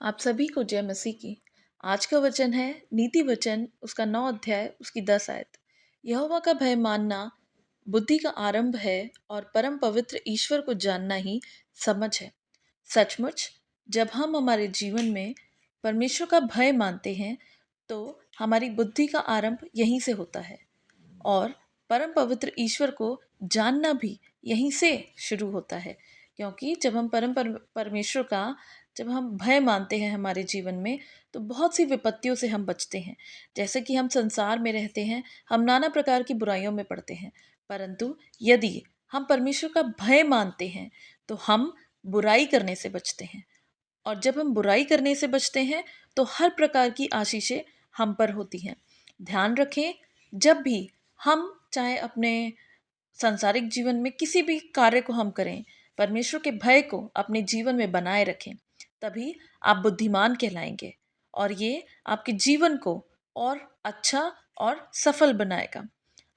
आप सभी को जय मसीह की। आज का वचन है नीति वचन, उसका 9 अध्याय, उसकी 10 आयत। यहोवा का भय मानना बुद्धि का आरंभ है और परम पवित्र ईश्वर को जानना ही समझ है। सचमुच जब हम हमारे जीवन में परमेश्वर का भय मानते हैं तो हमारी बुद्धि का आरंभ यहीं से होता है और परम पवित्र ईश्वर को जानना भी यहीं से शुरू होता है। क्योंकि जब हम परमेश्वर का जब हम भय मानते हैं हमारे जीवन में, तो बहुत सी विपत्तियों से हम बचते हैं। जैसे कि हम संसार में रहते हैं, हम नाना प्रकार की बुराइयों में पड़ते हैं, परंतु यदि हम परमेश्वर का भय मानते हैं तो हम बुराई करने से बचते हैं। और जब हम बुराई करने से बचते हैं तो हर प्रकार की आशीषें हम पर होती हैं। ध्यान रखें, जब भी हम चाहे अपने सांसारिक जीवन में किसी भी कार्य को हम करें, परमेश्वर के भय को अपने जीवन में बनाए रखें, तभी आप बुद्धिमान कहलाएंगे और ये आपके जीवन को और अच्छा और सफल बनाएगा।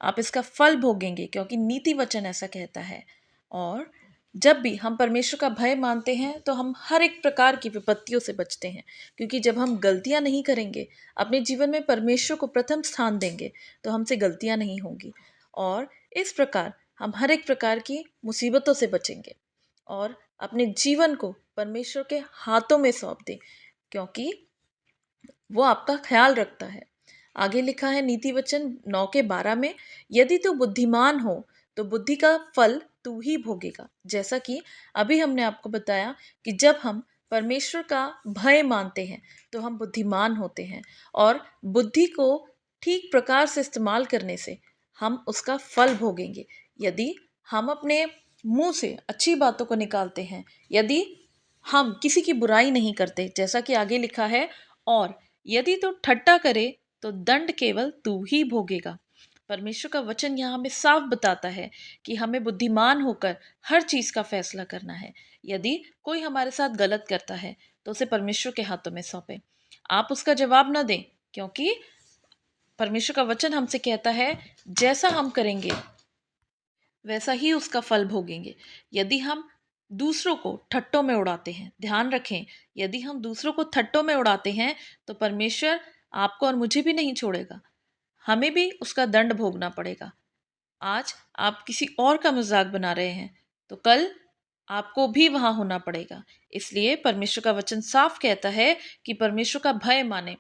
आप इसका फल भोगेंगे क्योंकि नीति वचन ऐसा कहता है। और जब भी हम परमेश्वर का भय मानते हैं तो हम हर एक प्रकार की विपत्तियों से बचते हैं, क्योंकि जब हम गलतियां नहीं करेंगे, अपने जीवन में परमेश्वर को प्रथम स्थान देंगे, तो हमसे गलतियां नहीं होंगी और इस प्रकार हम हर एक प्रकार की मुसीबतों से बचेंगे और अपने जीवन को परमेश्वर के हाथों में सौंप दें, क्योंकि वो आपका ख्याल रखता है। आगे लिखा है नीति वचन 9 के 12 में, यदि तू बुद्धिमान हो तो बुद्धि का फल तू ही भोगेगा। जैसा कि अभी हमने आपको बताया कि जब हम परमेश्वर का भय मानते हैं तो हम बुद्धिमान होते हैं और बुद्धि को ठीक प्रकार से इस्तेमाल करने से हम उसका फल भोगेंगे। यदि हम अपने मुंह से अच्छी बातों को निकालते हैं, यदि हम किसी की बुराई नहीं करते, जैसा कि आगे लिखा है, और यदि तू ठट्टा करे तो दंड केवल तू ही भोगेगा। परमेश्वर का वचन यहाँ हमें साफ बताता है कि हमें बुद्धिमान होकर हर चीज का फैसला करना है। यदि कोई हमारे साथ गलत करता है तो उसे परमेश्वर के हाथों में सौंपे। आप उसका जवाब ना दें, क्योंकि परमेश्वर का वचन हमसे कहता है जैसा हम करेंगे वैसा ही उसका फल भोगेंगे। यदि हम दूसरों को ठट्टों में उड़ाते हैं, ध्यान रखें, यदि हम दूसरों को ठट्टों में उड़ाते हैं तो परमेश्वर आपको और मुझे भी नहीं छोड़ेगा, हमें भी उसका दंड भोगना पड़ेगा। आज आप किसी और का मजाक बना रहे हैं तो कल आपको भी वहां होना पड़ेगा। इसलिए परमेश्वर का वचन साफ कहता है कि परमेश्वर का भय माने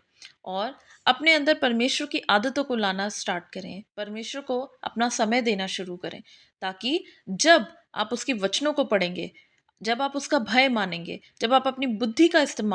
और अपने अंदर परमेश्वर की आदतों को लाना स्टार्ट करें, परमेश्वर को अपना समय देना शुरू करें, ताकि जब आप उसके वचनों को पढ़ेंगे, जब आप उसका भय मानेंगे, जब आप अपनी बुद्धि का इस्तेमाल